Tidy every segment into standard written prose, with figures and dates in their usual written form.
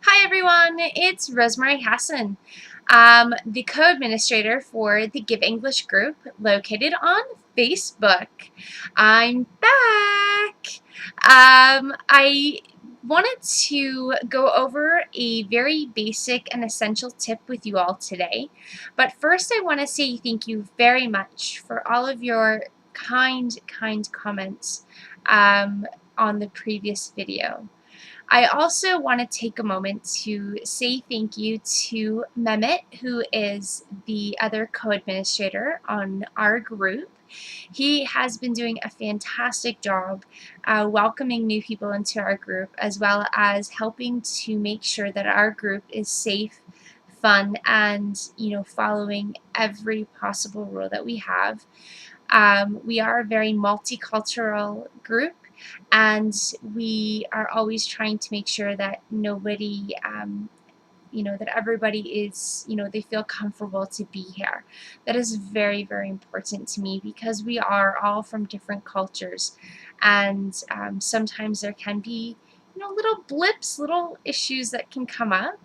Hi everyone, it's Rosemary Hassan, the co-administrator for the GIV English group located on Facebook. I'm back. I wanted to go over a very basic and essential tip with you all today. But first I want to say thank you very much for all of your kind comments on the previous video. I also want to take a moment to say thank you to Mehmet, who is the other co-administrator on our group. He has been doing a fantastic job welcoming new people into our group, as well as helping to make sure that our group is safe, fun, and following every possible rule that we have. We are a very multicultural group, and we are always trying to make sure that nobody, that everybody is, they feel comfortable to be here. That is very, very important to me because we are all from different cultures, and sometimes there can be little blips, little issues that can come up,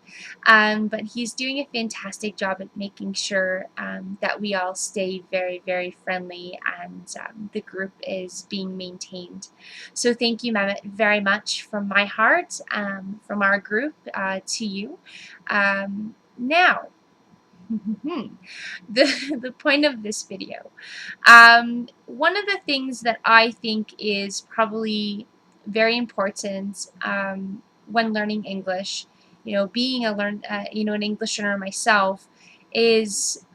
but he's doing a fantastic job at making sure that we all stay very, very friendly, and the group is being maintained. So thank you, Mehmet, very much from my heart, from our group to you. Now, the point of this video. One of the things that I think is probably very important when learning English, being an English learner myself, is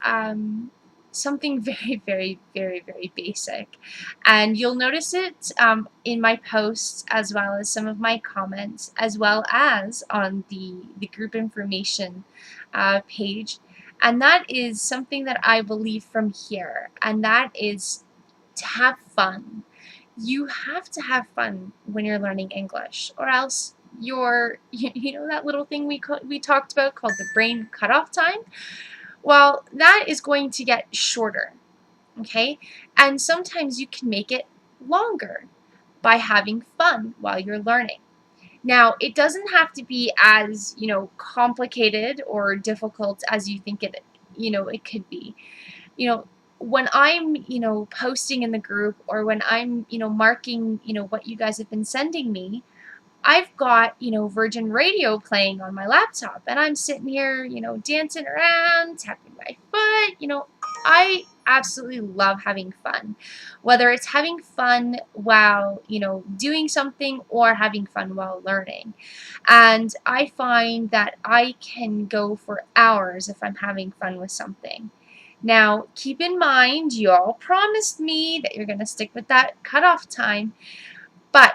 something very, very, very, very basic. And you'll notice it in my posts, as well as some of my comments, as well as on the group information page. And that is something that I believe from here, and that is to have fun. You have to have fun when you're learning English, or else that little thing we talked about called the brain cutoff time. Well, that is going to get shorter, okay? And sometimes you can make it longer by having fun while you're learning. Now, it doesn't have to be as, complicated or difficult as you think it could be. When I'm, posting in the group, or when I'm, marking, what you guys have been sending me, I've got, Virgin Radio playing on my laptop, and I'm sitting here, dancing around, tapping my foot. I absolutely love having fun, whether it's having fun while, doing something, or having fun while learning. And I find that I can go for hours if I'm having fun with something. Now, keep in mind, you all promised me that you're going to stick with that cutoff time, but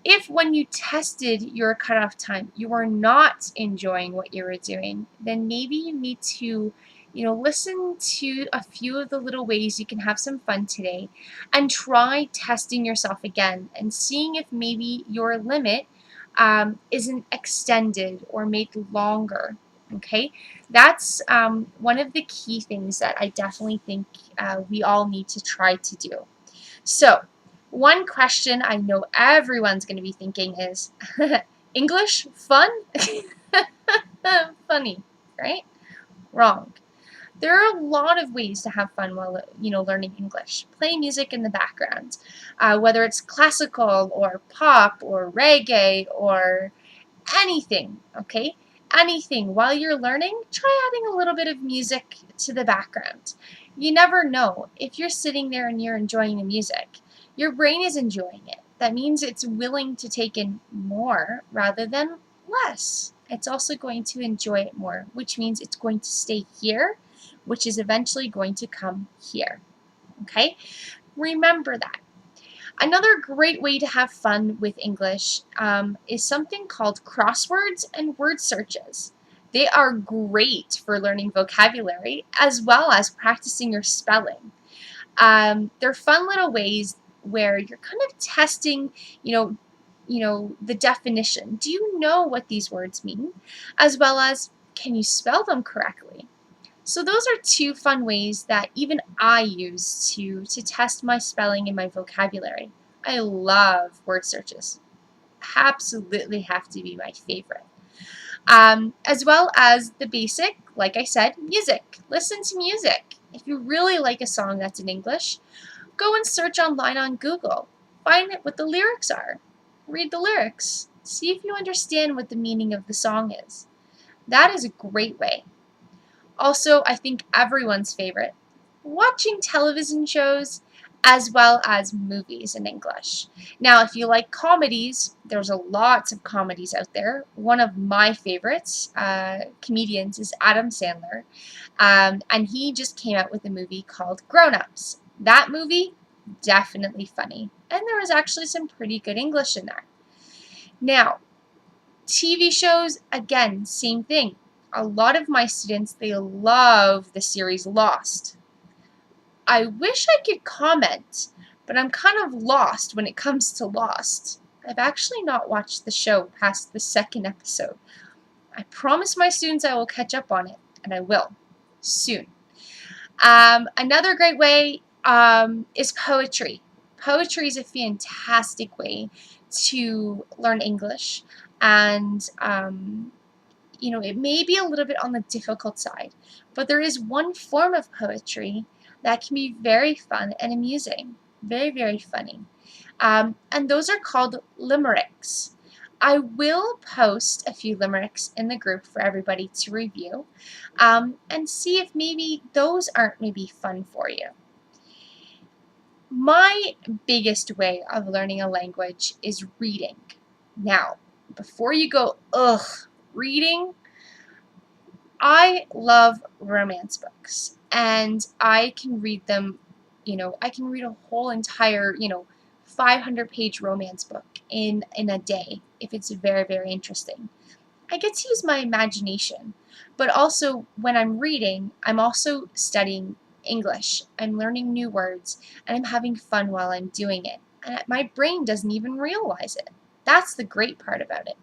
if when you tested your cutoff time, you were not enjoying what you were doing, then maybe you need to, listen to a few of the little ways you can have some fun today, and try testing yourself again and seeing if maybe your limit isn't extended or made longer. Okay, that's one of the key things that I definitely think we all need to try to do. So, one question I know everyone's going to be thinking is, English fun? Funny, right? Wrong. There are a lot of ways to have fun while learning English. Play music in the background, whether it's classical or pop or reggae or anything. Okay, anything while you're learning. Try adding a little bit of music to the background. You never know, if you're sitting there and you're enjoying the music, your brain is enjoying it. That means it's willing to take in more rather than less. It's also going to enjoy it more, which means it's going to stay here, which is eventually going to come here. Okay? Remember that. Another great way to have fun with English is something called crosswords and word searches. They are great for learning vocabulary as well as practicing your spelling. They're fun little ways where you're kind of testing, the definition. Do you know what these words mean? As well as, can you spell them correctly? So those are two fun ways that even I use to test my spelling and my vocabulary. I love word searches. Absolutely have to be my favorite. as well as the basic, like I said, music. Listen to music. If you really like a song that's in English, go and search online on Google. Find out what the lyrics are. Read the lyrics. See if you understand what the meaning of the song is. That is a great way. Also, I think everyone's favorite, watching television shows as well as movies in English. Now, if you like comedies, there's a lots of comedies out there. One of my favorites comedians is Adam Sandler, and he just came out with a movie called Grown Ups. That movie, definitely funny, and there was actually some pretty good English in there. Now, TV shows, again, same thing. A lot of my students, they love the series Lost. I wish I could comment, but I'm kind of lost when it comes to Lost. I've actually not watched the show past the second episode. I promise my students I will catch up on it, and I will, soon. Another great way is poetry. Poetry is a fantastic way to learn English, and you know, it may be a little bit on the difficult side, but there is one form of poetry that can be very fun and amusing, very, very funny. And those are called limericks. I will post a few limericks in the group for everybody to review and see if maybe those aren't maybe fun for you. My biggest way of learning a language is reading. Now, before you go, ugh, reading, I love romance books, and I can read them, you know, I can read a whole entire, 500-page romance book in a day if it's very, very interesting. I get to use my imagination, but also when I'm reading, I'm also studying English. I'm learning new words, and I'm having fun while I'm doing it. And my brain doesn't even realize it. That's the great part about it.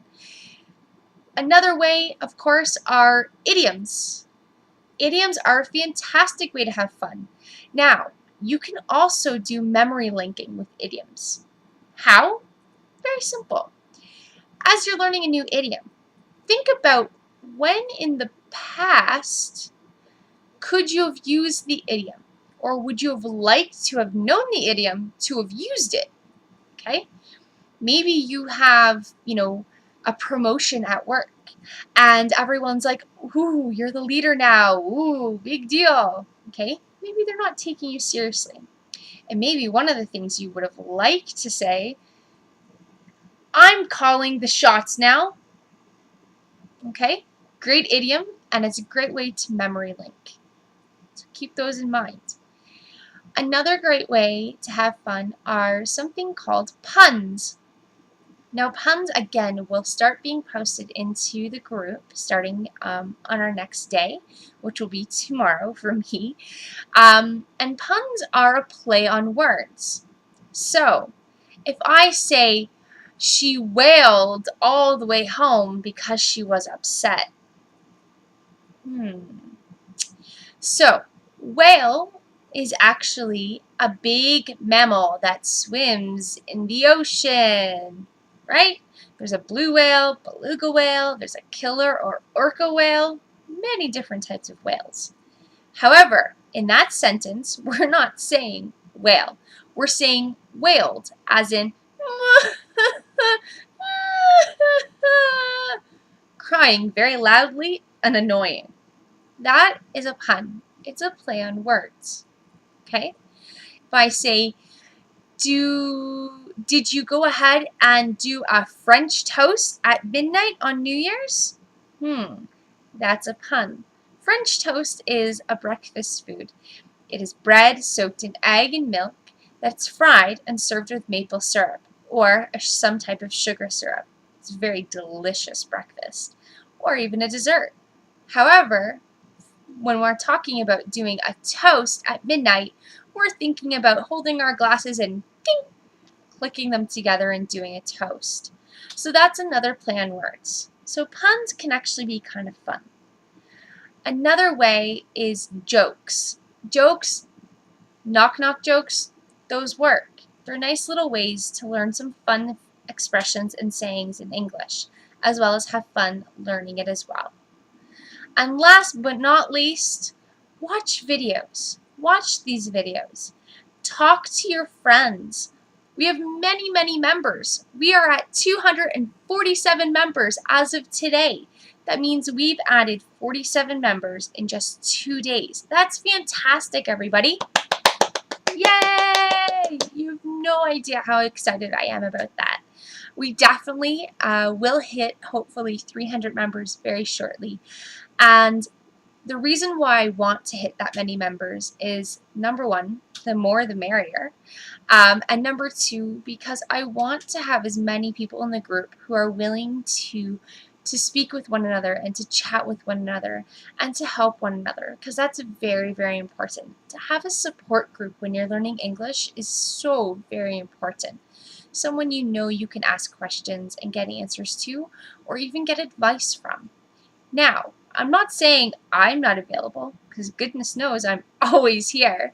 Another way, of course, are idioms. Idioms are a fantastic way to have fun. Now, you can also do memory linking with idioms. How? Very simple. As you're learning a new idiom, think about when in the past could you have used the idiom, or would you have liked to have known the idiom to have used it? Okay? Maybe you have, a promotion at work, and everyone's like, ooh, you're the leader now, ooh, big deal, okay? Maybe they're not taking you seriously. And maybe one of the things you would have liked to say, I'm calling the shots now, okay? Great idiom, and it's a great way to memory link. So keep those in mind. Another great way to have fun are something called puns. Now, puns, again, will start being posted into the group starting on our next day, which will be tomorrow for me. And puns are a play on words. So, if I say, she wailed all the way home because she was upset. So, whale is actually a big mammal that swims in the ocean. Right? There's a blue whale, beluga whale, there's a killer or orca whale, many different types of whales. However, in that sentence, we're not saying whale. We're saying wailed, as in crying very loudly and annoying. That is a pun. It's a play on words. Okay? If I say, did you go ahead and do a French toast at midnight on New Year's? That's a pun. French toast is a breakfast food. It is bread soaked in egg and milk that's fried and served with maple syrup or some type of sugar syrup. It's a very delicious breakfast, or even a dessert. However, when we're talking about doing a toast at midnight, we're thinking about holding our glasses and ding, clicking them together and doing a toast. So that's another play on words. So puns can actually be kind of fun. Another way is jokes. Jokes, knock-knock jokes, those work. They're nice little ways to learn some fun expressions and sayings in English, as well as have fun learning it as well. And last but not least, watch videos. Watch these videos. Talk to your friends. We have many, many members. We are at 247 members as of today. That means we've added 47 members in just 2 days. That's fantastic, everybody. Yay! You have no idea how excited I am about that. We definitely will hit, hopefully, 300 members very shortly. And the reason why I want to hit that many members is, number one, the more the merrier. And number two, because I want to have as many people in the group who are willing to speak with one another and to chat with one another and to help one another, because that's very, very important. To have a support group when you're learning English is so very important. Someone you know you can ask questions and get answers to, or even get advice from. Now, I'm not saying I'm not available, because goodness knows I'm always here.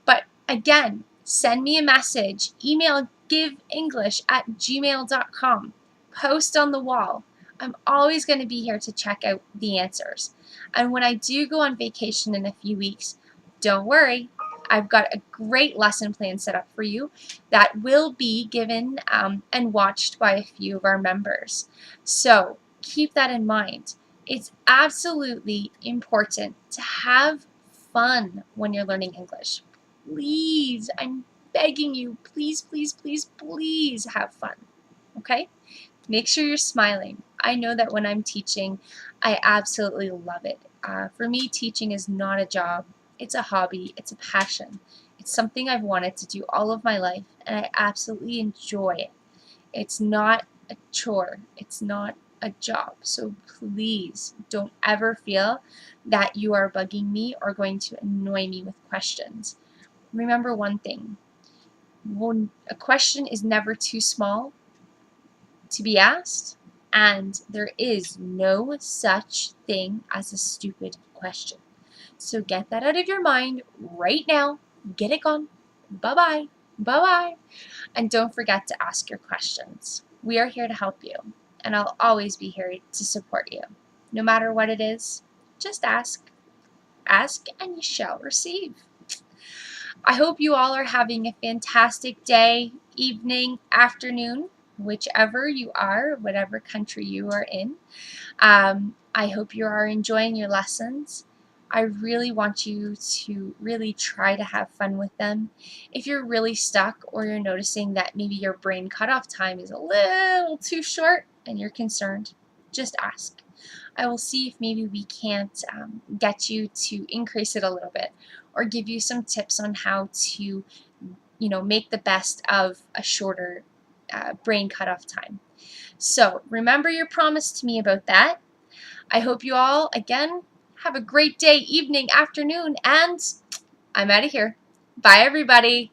But again, send me a message, email giveenglish@gmail.com, post on the wall. I'm always going to be here to check out the answers. And when I do go on vacation in a few weeks, don't worry, I've got a great lesson plan set up for you that will be given and watched by a few of our members. So keep that in mind. It's absolutely important to have fun when you're learning English. Please, I'm begging you, please, please, please, please have fun, okay? Make sure you're smiling. I know that when I'm teaching, I absolutely love it. For me, teaching is not a job. It's a hobby. It's a passion. It's something I've wanted to do all of my life, and I absolutely enjoy it. It's not a chore. It's not a job. So please don't ever feel that you are bugging me or going to annoy me with questions. Remember one thing. A question is never too small to be asked, and there is no such thing as a stupid question. So get that out of your mind right now. Get it gone. Bye-bye. Bye-bye. And don't forget to ask your questions. We are here to help you, and I'll always be here to support you. No matter what it is, just ask. Ask and you shall receive. I hope you all are having a fantastic day, evening, afternoon, whichever you are, whatever country you are in. I hope you are enjoying your lessons. I really want you to really try to have fun with them. If you're really stuck or you're noticing that maybe your brain cutoff time is a little too short and you're concerned, just ask. I will see if maybe we can't get you to increase it a little bit or give you some tips on how to, make the best of a shorter brain cutoff time. So remember your promise to me about that. I hope you all, again, have a great day, evening, afternoon, and I'm out of here. Bye, everybody.